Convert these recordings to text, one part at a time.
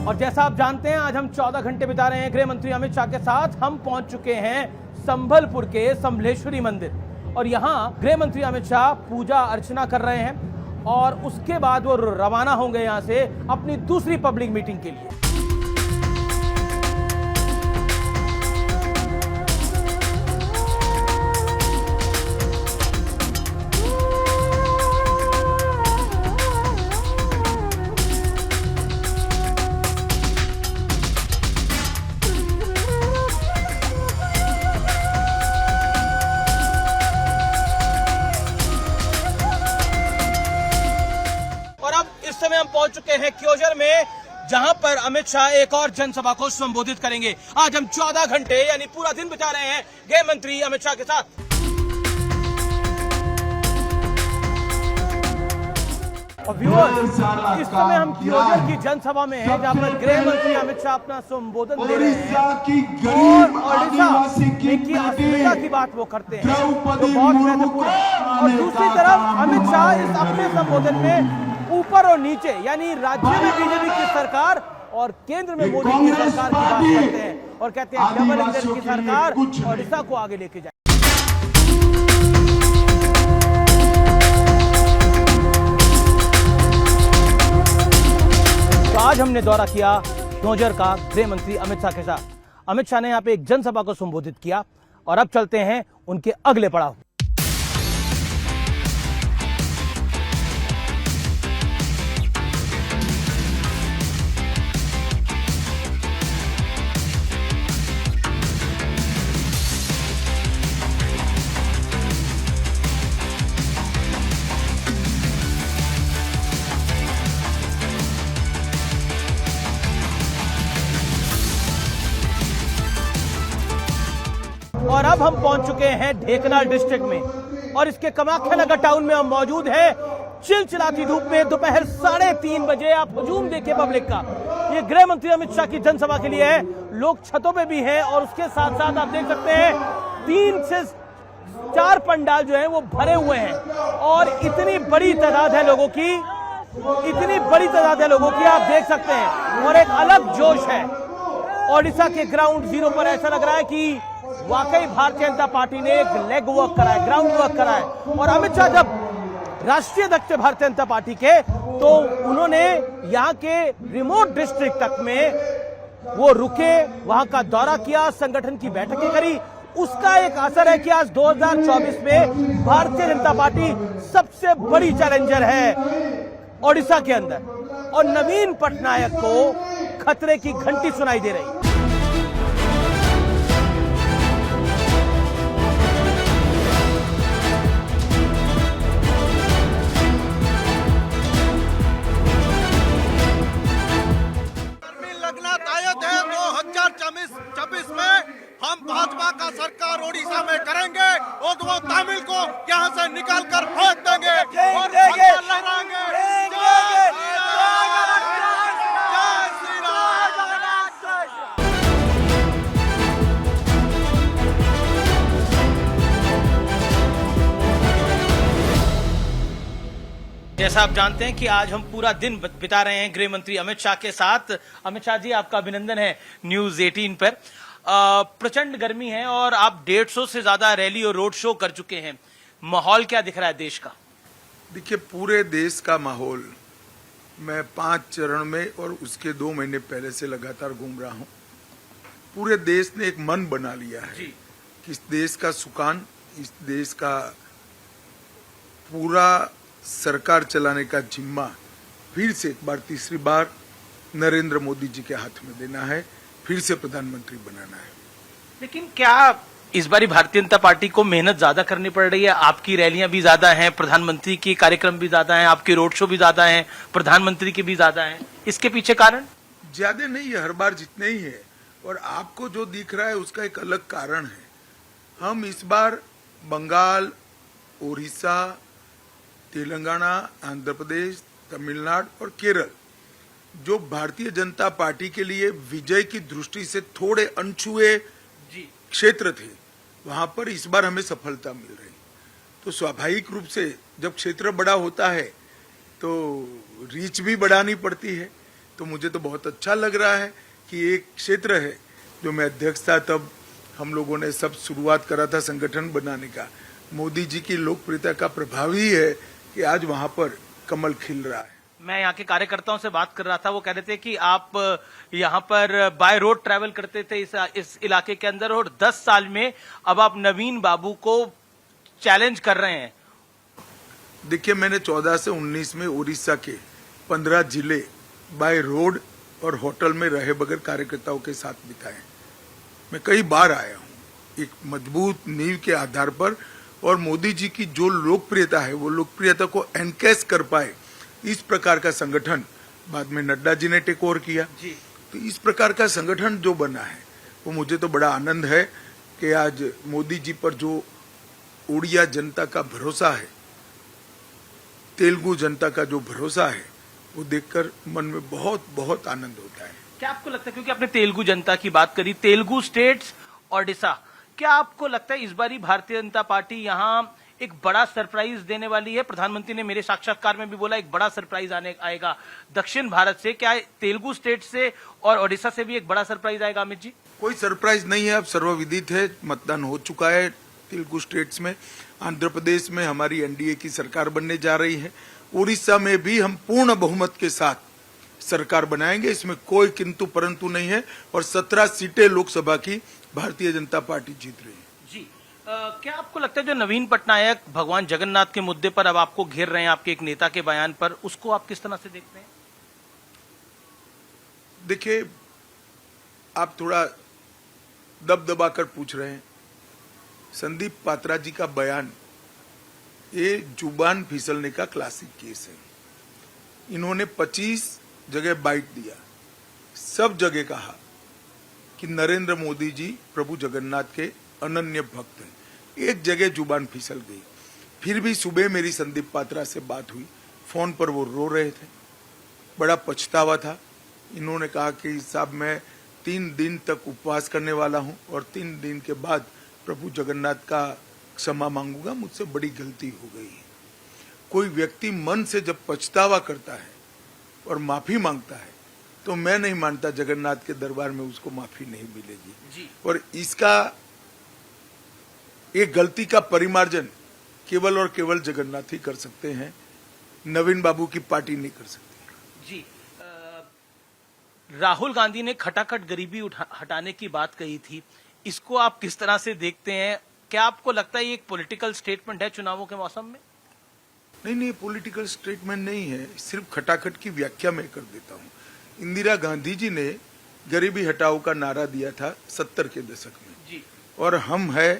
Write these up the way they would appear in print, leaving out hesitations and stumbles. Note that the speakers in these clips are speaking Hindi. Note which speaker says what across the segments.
Speaker 1: और जैसा आप जानते हैं, आज हम 14 घंटे बिता रहे हैं गृह मंत्री अमित शाह के साथ। हम पहुंच चुके हैं संभलपुर के समलेश्वरी मंदिर और यहां गृह मंत्री अमित शाह पूजा अर्चना कर रहे हैं और उसके बाद वो रवाना होंगे यहां से अपनी दूसरी पब्लिक मीटिंग के लिए। हम पहुंच चुके हैं क्योजर में, जहां पर अमित शाह एक और जनसभा को संबोधित करेंगे। आज हम 14 घंटे यानी पूरा दिन बिता रहे हैं गृह मंत्री अमित शाह के साथ। और व्यूअर्स, इस समय हम क्योजर की जनसभा में हैं, जहां पर गृह मंत्री अमित शाह अपना संबोधन दे रहे हैं और ओडिशा की अस्मिता की बात वो करते हैं तो बहुत महत्वपूर्ण है। और दूसरी तरफ अमित शाह इस अपने संबोधन में ऊपर और नीचे यानी राज्य में बीजेपी की सरकार और केंद्र में मोदी की सरकार की बात करते हैं और कहते हैं डबल इंजन की सरकार ओडिशा को आगे लेके जाए। तो आज हमने दौरा किया क्योजर का गृह मंत्री अमित शाह के साथ। अमित शाह ने यहाँ पे एक जनसभा को संबोधित किया और अब चलते हैं उनके अगले पड़ाव। और अब हम पहुंच चुके हैं ढेंकनाल डिस्ट्रिक्ट में और इसके कामाख्या नगर टाउन में हम मौजूद हैं। चिलचिलाती धूप में दोपहर 3:30 बजे आप हुजूम देखिए पब्लिक का। ये गृह मंत्री अमित शाह की जनसभा के लिए है। लोग छतों पे भी हैं और उसके साथ साथ आप देख सकते हैं 3 से 4 पंडाल जो हैं वो भरे हुए हैं और इतनी बड़ी तादाद है लोगों की, आप देख सकते हैं और एक अलग जोश है। ओडिशा के ग्राउंड जीरो पर ऐसा लग रहा है कि वाकई भारतीय जनता पार्टी ने एक लेग वर्क करा है, ग्राउंड वर्क करा है। और अमित शाह जब राष्ट्रीय अध्यक्ष भारतीय जनता पार्टी के, तो उन्होंने यहाँ के रिमोट डिस्ट्रिक्ट तक में वो रुके, वहां का दौरा किया, संगठन की बैठकें करी। उसका एक असर है कि आज 2024 में भारतीय जनता पार्टी सबसे बड़ी चैलेंजर है ओडिशा के अंदर और नवीन पटनायक को खतरे की घंटी सुनाई दे रही है।
Speaker 2: हम भाजपा का सरकार ओडिशा में करेंगे और वो तमिल को यहाँ से निकाल कर फेंक देंगे और लहराएंगे।
Speaker 1: जैसा आप जानते हैं कि आज हम पूरा दिन बिता रहे हैं गृह मंत्री अमित शाह के साथ। अमित शाह जी, आपका अभिनंदन है न्यूज 18 पर। प्रचंड गर्मी है और आप 150 से ज्यादा रैली और रोड शो कर चुके हैं। माहौल क्या दिख रहा है देश का?
Speaker 3: देखिए, पूरे देश का माहौल मैं 5 चरण में और उसके 2 महीने पहले से लगातार घूम रहा हूं। पूरे देश ने एक मन बना लिया है कि इस देश का सुकान, इस देश का पूरा सरकार चलाने का जिम्मा फिर से एक बार, तीसरी बार नरेंद्र मोदी जी के हाथ में देना है, फिर से प्रधानमंत्री बनाना है।
Speaker 1: लेकिन क्या इस बारी भारतीय जनता पार्टी को मेहनत ज्यादा करनी पड़ रही है? आपकी रैलियां भी ज्यादा हैं, प्रधानमंत्री के कार्यक्रम भी ज्यादा हैं, आपके रोड शो भी ज्यादा हैं, प्रधानमंत्री के भी ज्यादा हैं। इसके पीछे कारण?
Speaker 3: ज्यादा नहीं है, हर बार जितने ही है। और आपको जो दिख रहा है उसका एक अलग कारण है। हम इस बार बंगाल, उड़ीसा, तेलंगाना, आंध्र प्रदेश, तमिलनाडु और केरल, जो भारतीय जनता पार्टी के लिए विजय की दृष्टि से थोड़े अनछुए क्षेत्र थे, वहां पर इस बार हमें सफलता मिल रही। तो स्वाभाविक रूप से जब क्षेत्र बड़ा होता है तो रीच भी बढ़ानी पड़ती है। तो मुझे तो बहुत अच्छा लग रहा है कि एक क्षेत्र है जो मैं अध्यक्ष था तब हम लोगों ने सब शुरुआत करा था संगठन बनाने का। मोदी जी की लोकप्रियता का प्रभाव ही है कि आज वहां पर कमल खिल रहा है।
Speaker 1: मैं यहाँ के कार्यकर्ताओं से बात कर रहा था, वो कह रहे थे कि आप यहाँ पर बाय रोड ट्रैवल करते थे इस इलाके के अंदर, और 10 साल में अब आप नवीन बाबू को चैलेंज कर रहे हैं।
Speaker 3: देखिए, मैंने 14 से 19 में उड़ीसा के 15 जिले बाय रोड और होटल में रहे बगैर कार्यकर्ताओं के साथ बिताए। मैं कई बार आया हूँ एक मजबूत नींव के आधार पर, और मोदी जी की जो लोकप्रियता है वो लोकप्रियता को एनकैश कर पाए इस प्रकार का संगठन बाद में नड्डा जी ने टेक ओवर किया
Speaker 1: जी।
Speaker 3: तो इस प्रकार का संगठन जो बना है वो मुझे तो बड़ा आनंद है कि आज मोदी जी पर जो उड़िया जनता का भरोसा है, तेलुगु जनता का जो भरोसा है, वो देखकर मन में बहुत बहुत आनंद होता है।
Speaker 1: क्या आपको लगता है, क्योंकि आपने तेलुगु जनता की बात करी, तेलुगु स्टेट्स ओडिशा, क्या आपको लगता है इस बारी भारतीय जनता पार्टी यहाँ एक बड़ा सरप्राइज देने वाली है? प्रधानमंत्री ने मेरे साक्षात्कार में भी बोला एक बड़ा सरप्राइज आएगा दक्षिण भारत से। क्या तेलुगु स्टेट से और ओडिशा से भी एक बड़ा सरप्राइज आएगा अमित जी?
Speaker 3: कोई सरप्राइज नहीं है, अब सर्वविदित है, मतदान हो चुका है तेलुगु स्टेट्स में। आंध्र प्रदेश में हमारी एनडीए की सरकार बनने जा रही है। उड़ीसा में भी हम पूर्ण बहुमत के साथ सरकार बनाएंगे, इसमें कोई किंतु परंतु नहीं है, और 17 सीटें लोकसभा की भारतीय जनता पार्टी जीत रही है।
Speaker 1: जी, क्या आपको लगता है जो नवीन पटनायक भगवान जगन्नाथ के मुद्दे पर अब आपको घेर रहे हैं, आपके एक नेता के बयान पर, उसको आप किस तरह से देखते हैं?
Speaker 3: देखिए, आप थोड़ा दबदबा कर पूछ रहे हैं। संदीप पात्रा जी का बयान ये जुबान फिसलने का क्लासिक केस है। इन्होंने 25 जगह बाइट दिया, सब जगह कहा कि नरेंद्र मोदी जी प्रभु जगन्नाथ के अनन्य भक्त हैं। एक जगह जुबान फिसल गई। फिर भी सुबह मेरी संदीप पात्रा से बात हुई, फोन पर वो रो रहे थे, बड़ा पछतावा था। इन्होंने कहा कि साहब मैं 3 दिन तक उपवास करने वाला हूं और 3 दिन के बाद प्रभु जगन्नाथ का क्षमा मांगूंगा, मुझसे बड़ी गलती हो गई है। कोई व्यक्ति मन से जब पछतावा करता है और माफी मांगता है तो मैं नहीं मानता जगन्नाथ के दरबार में उसको माफी नहीं मिलेगी
Speaker 1: जी। और
Speaker 3: इसका एक गलती का परिमार्जन केवल और केवल जगन्नाथ ही कर सकते हैं, नवीन बाबू की पार्टी नहीं कर सकती।
Speaker 1: जी, राहुल गांधी ने खटाखट गरीबी हटाने की बात कही थी, इसको आप किस तरह से देखते हैं? क्या आपको लगता है ये एक पॉलिटिकल स्टेटमेंट है चुनावों के मौसम में?
Speaker 3: नहीं, पॉलिटिकल स्टेटमेंट नहीं है, सिर्फ खटाखट की व्याख्या मैं कर देता हूँ। इंदिरा गांधी जी ने गरीबी हटाओ का नारा दिया था 70 के दशक में
Speaker 1: जी।
Speaker 3: और हम है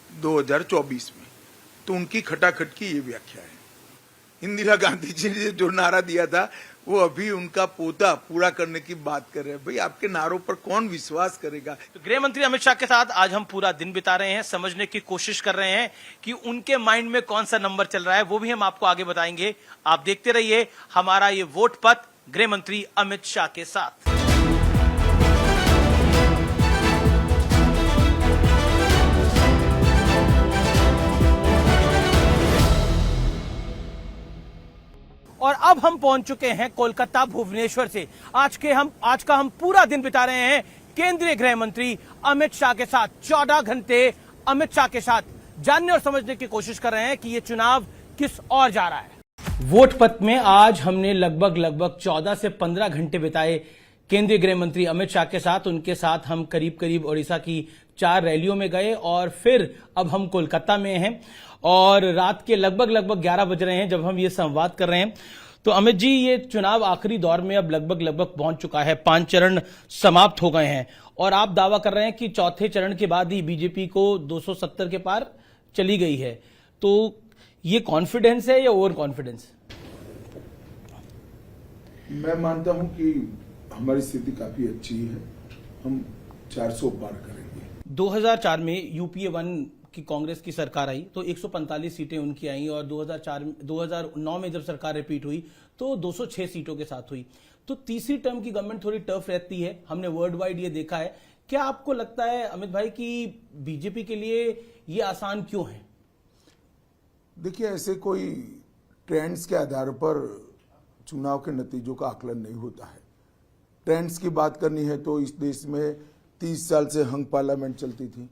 Speaker 3: 2024 में, तो उनकी खटाखट की ये व्याख्या है। इंदिरा गांधी जी ने जो नारा दिया था वो अभी उनका पोता पूरा करने की बात कर रहे हैं। भाई, आपके नारों पर कौन विश्वास करेगा?
Speaker 1: तो गृह मंत्री अमित शाह के साथ आज हम पूरा दिन बिता रहे हैं, समझने की कोशिश कर रहे हैं कि उनके माइंड में कौन सा नंबर चल रहा है, वो भी हम आपको आगे बताएंगे। आप देखते रहिए हमारा ये वोट पथ गृह मंत्री अमित शाह के साथ। और अब हम पहुंच चुके हैं कोलकाता भुवनेश्वर से। आज का हम पूरा दिन बिता रहे हैं केंद्रीय गृह मंत्री अमित शाह के साथ। 14 घंटे अमित शाह के साथ जानने और समझने की कोशिश कर रहे हैं कि ये चुनाव किस ओर जा रहा है। वोट पथ में आज हमने लगभग 14 से 15 घंटे बिताए केंद्रीय गृह मंत्री अमित शाह के साथ। उनके साथ हम करीब ओडिशा की 4 रैलियों में गए और फिर अब हम कोलकाता में हैं और रात के लगभग 11 बज रहे हैं जब हम ये संवाद कर रहे हैं। तो अमित जी, ये चुनाव आखिरी दौर में अब लगभग पहुंच चुका है, 5 चरण समाप्त हो गए हैं और आप दावा कर रहे हैं कि चौथे चरण के बाद ही बीजेपी को 270 के पार चली गई है। तो ये कॉन्फिडेंस है या ओवर कॉन्फिडेंस?
Speaker 3: मैं मानता हूं कि हमारी स्थिति काफी अच्छी है, हम 400 पार करेंगे।
Speaker 1: 2004 में यूपीए 1 की कांग्रेस की सरकार आई तो 145 सीटें उनकी आई और 2009 में जब सरकार रिपीट हुई तो 206 सीटों के साथ हुई। तो तीसरी टर्म की गवर्नमेंट थोड़ी टफ रहती है, हमने वर्ल्ड वाइड ये देखा है। क्या आपको लगता है अमित भाई कि बीजेपी के लिए ये आसान क्यों है?
Speaker 3: देखिए, ऐसे कोई ट्रेंड्स के आधार पर चुनाव के नतीजों का आकलन नहीं होता है। ट्रेंड्स की बात करनी है तो इस देश में 30 साल से हंग पार्लियामेंट चलती थी।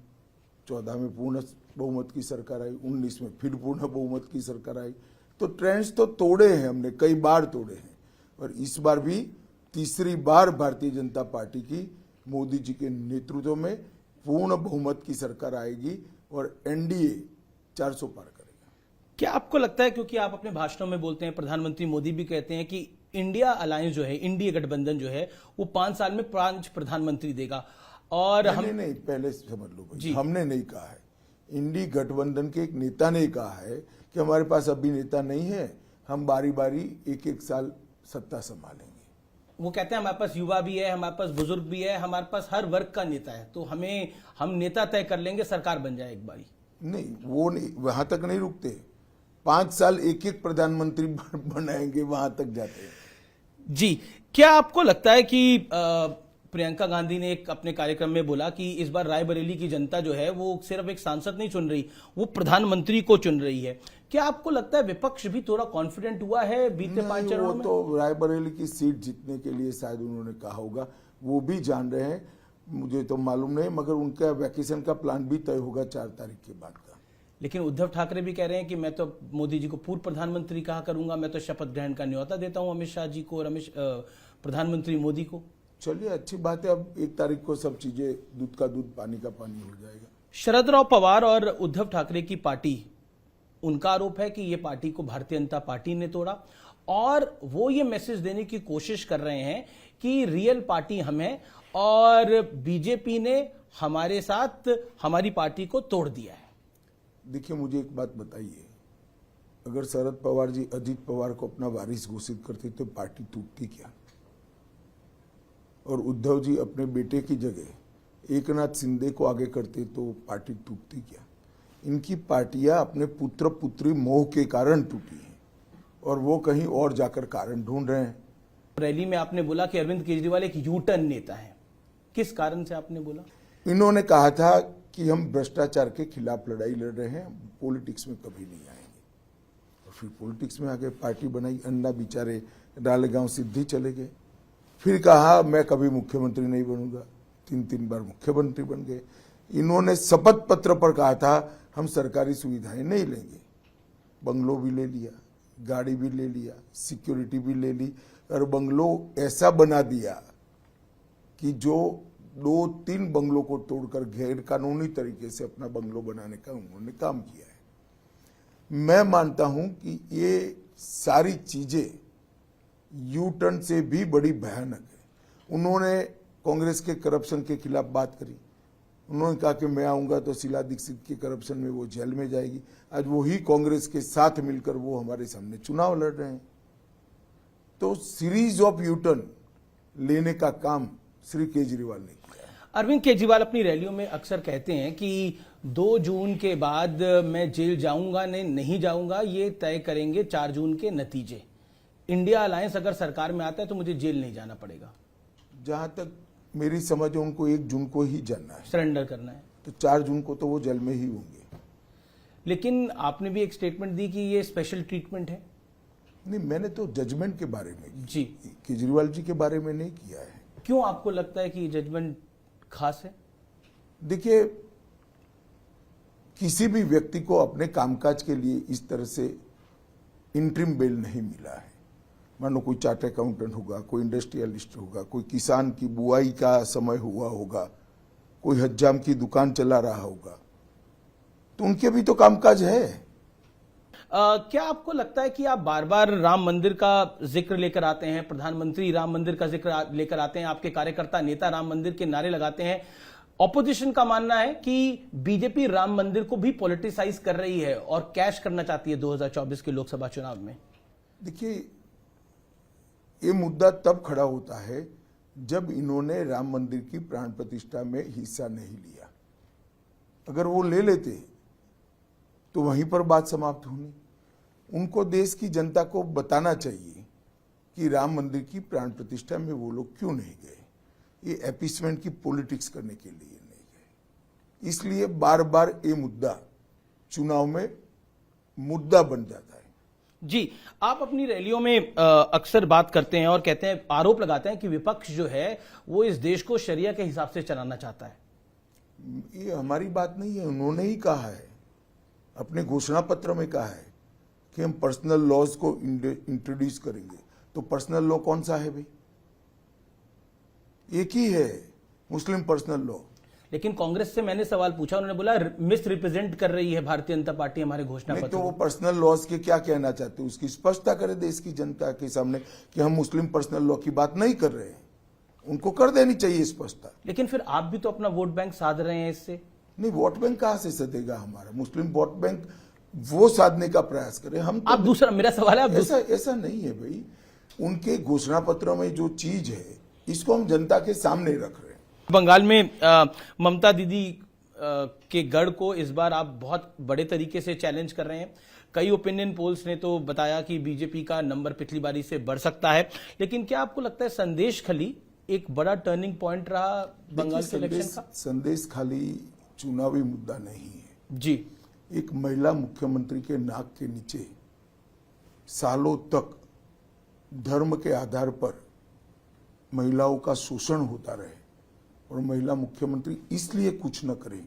Speaker 3: 14 में पूर्ण बहुमत की सरकार आई, 19 में फिर पूर्ण बहुमत की सरकार आई। तो ट्रेंड्स तो तोड़े हैं हमने, कई बार तोड़े हैं, और इस बार भी तीसरी बार भारतीय जनता पार्टी की मोदी जी के नेतृत्व में पूर्ण बहुमत की सरकार आएगी और एनडीए 400 पार करेगा।
Speaker 1: क्या आपको लगता है, क्योंकि आप अपने भाषणों में बोलते हैं, प्रधानमंत्री मोदी भी कहते हैं कि इंडिया अलायंस जो है, इंडिया गठबंधन जो है, वो 5 साल में 5 प्रधानमंत्री देगा, और
Speaker 3: नहीं, पहले समझ लो भाई, हमने नहीं कहा है। इंडी गठबंधन के एक नेता ने कहा है कि हमारे पास अभी नेता नहीं है, हम बारी बारी एक साल सत्ता संभालेंगे।
Speaker 1: वो कहते हैं हमारे पास युवा भी है, हमारे पास बुजुर्ग भी है, हमारे पास हर वर्ग का नेता है, तो हम नेता तय कर लेंगे, सरकार बन जाए एक बारी।
Speaker 3: नहीं, वो नहीं, वहां तक नहीं रुकते। 5 साल एक प्रधानमंत्री बनाएंगे, वहां तक जाते हैं।
Speaker 1: जी, क्या आपको लगता है कि प्रियंका गांधी ने एक अपने कार्यक्रम में बोला कि इस बार रायबरेली की जनता जो है वो सिर्फ एक सांसद नहीं चुन रही, वो प्रधानमंत्री को चुन रही है। क्या आपको लगता है विपक्ष भी थोड़ा कॉन्फिडेंट हुआ है बीते 5 चरणों में?
Speaker 3: तो रायबरेली की सीट जीतने के लिए शायद उन्होंने कहा होगा, वो भी जान रहे हैं, मुझे तो मालूम नहीं, मगर उनका वैकेशन का प्लान भी तय होगा 4 तारीख के बाद का।
Speaker 1: लेकिन उद्धव ठाकरे भी कह रहे हैं कि मैं तो मोदी जी को पूर्व प्रधानमंत्री कहा करूंगा, मैं तो शपथ ग्रहण का न्योता देता हूं अमित शाह जी को और प्रधानमंत्री मोदी को।
Speaker 3: चलिए, अच्छी बात है, अब 1 तारीख को सब चीजें दूध का दूध पानी का पानी हो जाएगा।
Speaker 1: शरद राव पवार और उद्धव ठाकरे की पार्टी, उनका आरोप है कि ये पार्टी को भारतीय जनता पार्टी ने तोड़ा, और वो ये मैसेज देने की कोशिश कर रहे हैं कि रियल पार्टी हम हैं और बीजेपी ने हमारे साथ हमारी पार्टी को तोड़ दिया है।
Speaker 3: देखिए, मुझे एक बात बताइए, अगर शरद पवार जी अजीत पवार को अपना वारिस घोषित करते तो पार्टी टूटती क्या? और उद्धव जी अपने बेटे की जगह एकनाथ शिंदे को आगे करते तो पार्टी टूटती क्या? इनकी पार्टियां अपने पुत्र पुत्री मोह के कारण टूटी हैं, और वो कहीं और जाकर कारण ढूंढ रहे हैं।
Speaker 1: रैली में आपने बोला कि अरविंद केजरीवाल एक यू टर्न नेता है, किस कारण से आपने बोला?
Speaker 3: इन्होंने कहा था कि हम भ्रष्टाचार के खिलाफ लड़ाई लड़ रहे हैं, पॉलिटिक्स में कभी नहीं आएंगे, और फिर पॉलिटिक्स में आगे पार्टी बनाई। अन्ना बेचारे डालेगांव सिद्धि चले गए, फिर कहा मैं कभी मुख्यमंत्री नहीं बनूंगा, 3 बार मुख्यमंत्री बन गए। इन्होंने शपथ पत्र पर कहा था हम सरकारी सुविधाएं नहीं लेंगे, बंगलो भी ले लिया, गाड़ी भी ले लिया, सिक्योरिटी भी ले ली, और बंगलो ऐसा बना दिया कि जो 2-3 बंगलों को तोड़कर गैर कानूनी तरीके से अपना बंगलो बनाने का उन्होंने काम किया है। मैं मानता हूं कि ये सारी चीजें यू टर्न से भी बड़ी भयानक है। उन्होंने कांग्रेस के करप्शन के खिलाफ बात करी, उन्होंने कहा कि मैं आऊंगा तो शीला दीक्षित के करप्शन में वो जेल में जाएगी। आज वही कांग्रेस के साथ मिलकर वो हमारे सामने चुनाव लड़ रहे हैं। तो सीरीज ऑफ यू टर्न लेने का काम श्री केजरीवाल ने किया।
Speaker 1: अरविंद केजरीवाल अपनी रैलियों में अक्सर कहते हैं कि 2 जून के बाद मैं जेल जाऊंगा नहीं जाऊंगा, ये तय करेंगे 4 जून के नतीजे। इंडिया अलायंस अगर सरकार में आता है तो मुझे जेल नहीं जाना पड़ेगा।
Speaker 3: जहां तक मेरी समझ है, उनको 1 जून को ही जाना है,
Speaker 1: सरेंडर करना है,
Speaker 3: तो 4 जून को तो वो जेल में ही होंगे।
Speaker 1: लेकिन आपने भी एक स्टेटमेंट दी कि ये स्पेशल ट्रीटमेंट है।
Speaker 3: नहीं, मैंने तो जजमेंट के बारे में
Speaker 1: जी,
Speaker 3: केजरीवाल जी के बारे में नहीं किया है।
Speaker 1: क्यों आपको लगता है कि जजमेंट खास है?
Speaker 3: देखिए, किसी भी व्यक्ति को अपने कामकाज के लिए इस तरह से इंटरिम बेल नहीं मिला है। मानो कोई चार्ट अकाउंटेंट होगा, कोई इंडस्ट्रियलिस्ट होगा, कोई किसान की बुआई का समय हुआ होगा, कोई हज्जाम की दुकान चला रहा होगा, तो उनके भी तो कामकाज है।
Speaker 1: क्या आपको लगता है कि आप बार बार राम मंदिर का जिक्र लेकर आते हैं, प्रधानमंत्री राम मंदिर का जिक्र लेकर आते हैं, आपके कार्यकर्ता नेता राम मंदिर के नारे लगाते हैं, ऑपोजिशन का मानना है कि बीजेपी राम मंदिर को भी पॉलिटिसाइज कर रही है और कैश करना चाहती है 2024 के लोकसभा चुनाव में?
Speaker 3: देखिए, ये मुद्दा तब खड़ा होता है जब इन्होंने राम मंदिर की प्राण प्रतिष्ठा में हिस्सा नहीं लिया। अगर वो ले लेते तो वहीं पर बात समाप्त होनी। उनको देश की जनता को बताना चाहिए कि राम मंदिर की प्राण प्रतिष्ठा में वो लोग क्यों नहीं गए। ये एपीसमेंट की पॉलिटिक्स करने के लिए नहीं गए। इसलिए बार बार ये मुद्दा चुनाव में मुद्दा बन जाता है।
Speaker 1: जी, आप अपनी रैलियों में अक्सर बात करते हैं और कहते हैं, आरोप लगाते हैं कि विपक्ष जो है वो इस देश को शरिया के हिसाब से चलाना चाहता है।
Speaker 3: ये हमारी बात नहीं है, उन्होंने ही कहा है, अपने घोषणा पत्र में कहा है कि हम पर्सनल लॉज को इंट्रोड्यूस करेंगे। तो पर्सनल लॉ कौन सा है भाई? एक ही है, मुस्लिम पर्सनल लॉ।
Speaker 1: लेकिन कांग्रेस से मैंने सवाल पूछा, उन्होंने बोला मिस रिप्रेजेंट कर रही है भारतीय जनता पार्टी हमारे घोषणा
Speaker 3: नहीं
Speaker 1: पत्र
Speaker 3: तो वो
Speaker 1: को।
Speaker 3: पर्सनल लॉज के क्या कहना चाहते हैं, उसकी स्पष्टता करे देश की जनता के सामने कि हम मुस्लिम पर्सनल लॉ की बात नहीं कर रहे हैं। उनको कर देनी चाहिए स्पष्टता।
Speaker 1: लेकिन फिर आप भी तो अपना वोट बैंक साध रहे हैं इससे।
Speaker 3: नहीं, वोट बैंक कहां से सदेगा हमारा? मुस्लिम वोट बैंक वो साधने का प्रयास करें। हम तो
Speaker 1: आप दूसरा, मेरा सवाल है, आप
Speaker 3: ऐसा नहीं है भाई। उनके घोषणा पत्र में जो चीज है, इसको हम जनता के सामने रख रहे हैं।
Speaker 1: बंगाल में ममता दीदी के गढ़ को इस बार आप बहुत बड़े तरीके से चैलेंज कर रहे हैं। कई ओपिनियन पोल्स ने तो बताया कि बीजेपी का नंबर पिछली बारी से बढ़ सकता है। लेकिन क्या आपको लगता है संदेश खली एक बड़ा टर्निंग पॉइंट रहा बंगाल के इलेक्शन का?
Speaker 3: संदेश खाली चुनावी मुद्दा नहीं है
Speaker 1: जी।
Speaker 3: एक महिला मुख्यमंत्री के नाक के नीचे सालों तक धर्म के आधार पर महिलाओं का शोषण होता रहे और महिला मुख्यमंत्री इसलिए कुछ न करे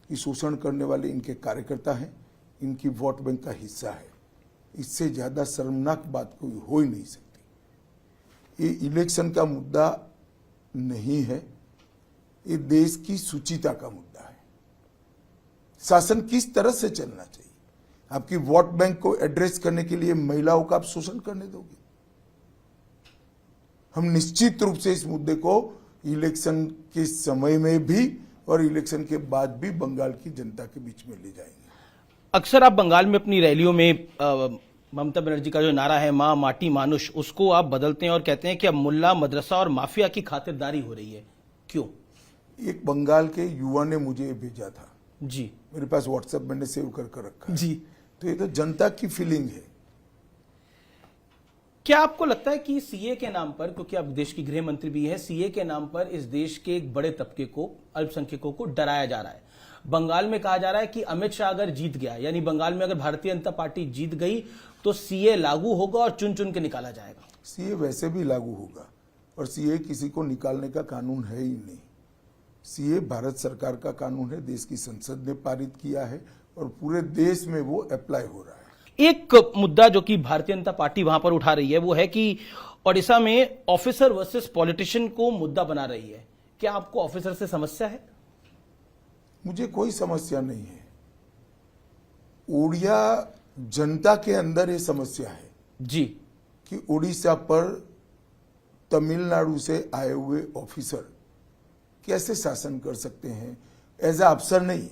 Speaker 3: कि शोषण करने वाले इनके कार्यकर्ता हैं, इनकी वोट बैंक का हिस्सा है। इससे ज्यादा शर्मनाक बात कोई हो ही नहीं सकती। ये इलेक्शन का मुद्दा नहीं है, ये देश की सुचिता का मुद्दा है। शासन किस तरह से चलना चाहिए? आपकी वोट बैंक को एड्रेस करने के लिए महिलाओं का आप शोषण करने दोगे? हम निश्चित रूप से इस मुद्दे को इलेक्शन के समय में भी और इलेक्शन के बाद भी बंगाल की जनता के बीच में ले जाएंगे।
Speaker 1: अक्सर आप बंगाल में अपनी रैलियों में ममता बनर्जी का जो नारा है माँ माटी मानुष, उसको आप बदलते हैं और कहते हैं कि अब मुल्ला मदरसा और माफिया की खातिरदारी हो रही है। क्यों?
Speaker 3: एक बंगाल के युवा ने मुझे भेजा था
Speaker 1: जी,
Speaker 3: मेरे पास व्हाट्सएप मैंने सेव कर रखा है
Speaker 1: जी।
Speaker 3: तो ये तो जनता की फीलिंग है।
Speaker 1: क्या आपको लगता है कि सीए के नाम पर, क्योंकि आप देश की गृह मंत्री भी है, सीए के नाम पर इस देश के एक बड़े तबके को, अल्पसंख्यकों को डराया जा रहा है? बंगाल में कहा जा रहा है कि अमित शाह अगर जीत गया, यानी बंगाल में अगर भारतीय जनता पार्टी जीत गई तो सीए लागू होगा और चुन चुन के निकाला जाएगा।
Speaker 3: सीए वैसे भी लागू होगा और सीए किसी को निकालने का कानून है ही नहीं। सीए भारत सरकार का कानून है, देश की संसद ने पारित किया है और पूरे देश में वो अप्लाई हो रहा है।
Speaker 1: एक मुद्दा जो कि भारतीय जनता पार्टी वहां पर उठा रही है वो है कि ओडिशा में ऑफिसर वर्सेस पॉलिटिशियन को मुद्दा बना रही है। क्या आपको ऑफिसर से समस्या है?
Speaker 3: मुझे कोई समस्या नहीं है। उड़िया जनता के अंदर ये समस्या है
Speaker 1: जी
Speaker 3: कि उड़ीसा पर तमिलनाडु से आए हुए ऑफिसर कैसे शासन कर सकते हैं, एज अ अफसर नहीं,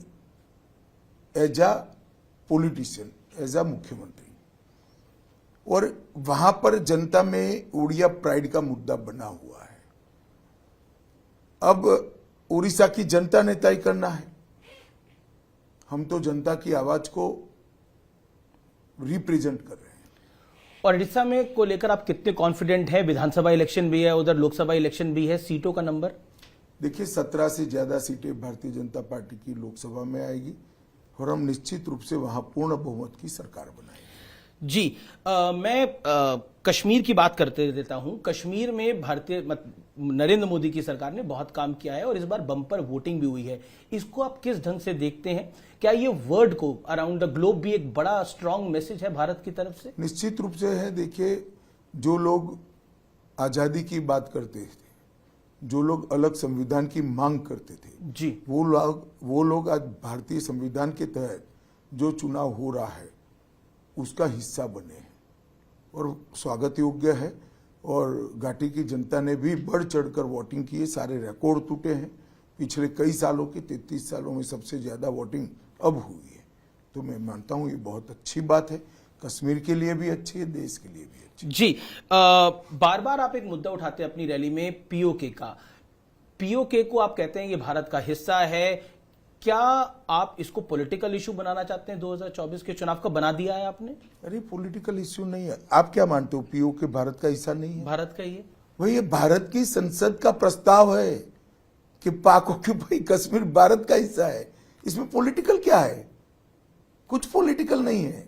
Speaker 3: as a politician, as a मुख्यमंत्री। और वहां पर जनता में उड़िया प्राइड का मुद्दा बना हुआ है। अब उड़ीसा की जनता ने तय करना है। हम तो जनता की आवाज को रिप्रेजेंट कर रहे हैं।
Speaker 1: और उड़ीसा में को लेकर आप कितने कॉन्फिडेंट हैं? विधानसभा इलेक्शन भी है, उधर लोकसभा इलेक्शन भी है, सीटों का नंबर?
Speaker 3: देखिए 17 से ज्यादा सीटें भारतीय जनता पार्टी की लोकसभा में आएगी और हम निश्चित रूप से वहां पूर्ण बहुमत की सरकार बनाएंगे।
Speaker 1: जी। मैं कश्मीर की बात करते देता हूं। कश्मीर में नरेंद्र मोदी की सरकार ने बहुत काम किया है और इस बार बम्पर वोटिंग भी हुई है। इसको आप किस ढंग से देखते हैं? क्या ये वर्ल्ड को, अराउंड द ग्लोब भी एक बड़ा स्ट्रांग मैसेज है भारत की तरफ से?
Speaker 3: निश्चित रूप से है। देखिए, जो लोग आजादी की बात करते थे, जो लोग अलग संविधान की मांग करते थे
Speaker 1: जी,
Speaker 3: वो लोग आज भारतीय संविधान के तहत जो चुनाव हो रहा है उसका हिस्सा बने हैं और स्वागत योग्य है। और घाटी की जनता ने भी बढ़ चढ़कर वोटिंग की है। सारे रिकॉर्ड टूटे हैं। पिछले कई सालों के 33 सालों में सबसे ज्यादा वोटिंग अब हुई है। तो मैं मानता हूं ये बहुत अच्छी बात है। कश्मीर के लिए भी अच्छी है, देश के लिए भी अच्छी।
Speaker 1: जी। बार बार आप एक मुद्दा उठाते हैं अपनी रैली में, पीओके का। पीओके को आप कहते हैं ये भारत का हिस्सा है। क्या आप इसको पॉलिटिकल इशू बनाना चाहते हैं? 2024 के चुनाव का बना दिया है आपने?
Speaker 3: अरे पॉलिटिकल इश्यू नहीं है। आप क्या मानते हो पीओके भारत का हिस्सा नहीं है?
Speaker 1: भारत का ही है
Speaker 3: भाई। ये भारत की संसद का प्रस्ताव है कि पाक ऑक्यूपाई कश्मीर भारत का हिस्सा है। इसमें पॉलिटिकल क्या है? कुछ पॉलिटिकल नहीं है।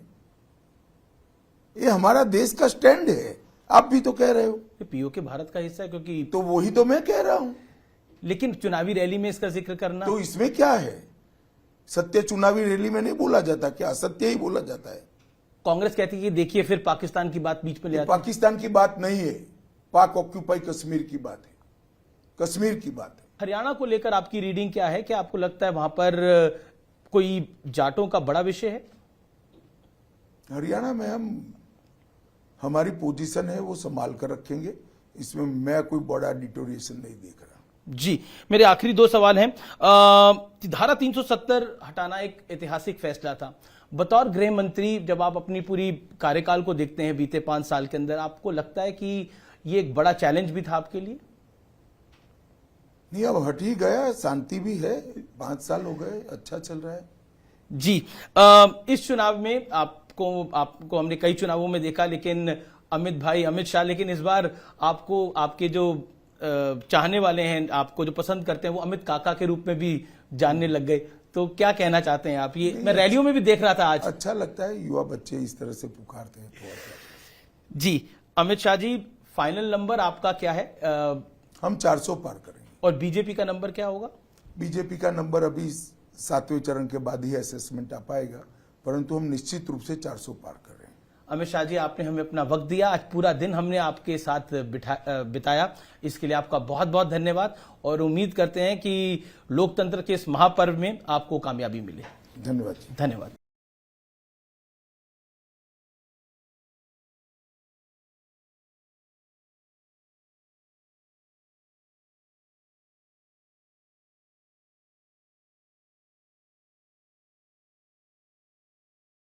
Speaker 3: ये हमारा देश का स्टैंड है। आप भी तो कह रहे हो।
Speaker 1: ये पीओके भारत का हिस्सा है, क्योंकि
Speaker 3: तो वही तो मैं कह रहा हूं।
Speaker 1: लेकिन चुनावी रैली में इसका जिक्र करना,
Speaker 3: तो इसमें क्या है? सत्य चुनावी रैली में नहीं बोला जाता क्या? असत्य ही बोला जाता है।
Speaker 1: कांग्रेस कहती है कि देखिए फिर पाकिस्तान की बात बीच में ले
Speaker 3: ये
Speaker 1: आती है।
Speaker 3: पाकिस्तान की बात नहीं है, पाक ऑक्यूपाई कश्मीर की बात है, कश्मीर की बात है।
Speaker 1: हरियाणा को लेकर आपकी रीडिंग क्या है? क्या आपको लगता है वहां पर कोई जाटों का बड़ा विषय है?
Speaker 3: हरियाणा में हमारी पोजीशन है वो संभाल कर रखेंगे, इसमें मैं कोई बड़ा डिटोरिएशन नहीं देख रहा।
Speaker 1: जी, मेरे आखिरी दो सवाल हैं। धारा 370 हटाना एक ऐतिहासिक फैसला था। बतौर गृह मंत्री जब आप अपनी पूरी कार्यकाल को देखते हैं बीते 5 साल के अंदर, आपको लगता है कि ये एक बड़ा चैलेंज भी था आपके लिए?
Speaker 3: नहीं, अब हट ही गया, शांति भी है, 5 साल हो गए, अच्छा चल रहा है।
Speaker 1: जी, इस चुनाव में आपको हमने कई चुनावों में देखा, लेकिन अमित शाह, लेकिन इस बार आपको आपके जो चाहने वाले हैं, आपको जो पसंद करते हैं, वो अमित काका के रूप में भी जानने लग गए। तो क्या कहना चाहते हैं आप? ये मैं रैलियों में भी देख रहा था आज।
Speaker 3: अच्छा लगता है, युवा बच्चे इस तरह से पुकारते हैं तो।
Speaker 1: जी, अमित शाह जी, फाइनल नंबर आपका क्या है?
Speaker 3: हम 400 पार करेंगे।
Speaker 1: और बीजेपी का नंबर क्या होगा?
Speaker 3: बीजेपी का नंबर अभी 7वें चरण के बाद ही असेसमेंट आ पाएगा, परंतु हम निश्चित रूप से 400 पार कर रहे हैं।
Speaker 1: अमित शाह जी, आपने हमें अपना वक्त दिया, आज पूरा दिन हमने आपके साथ बिताया, इसके लिए आपका बहुत बहुत धन्यवाद। और उम्मीद करते हैं कि लोकतंत्र के इस महापर्व में आपको कामयाबी मिले।
Speaker 3: धन्यवाद।
Speaker 1: धन्यवाद।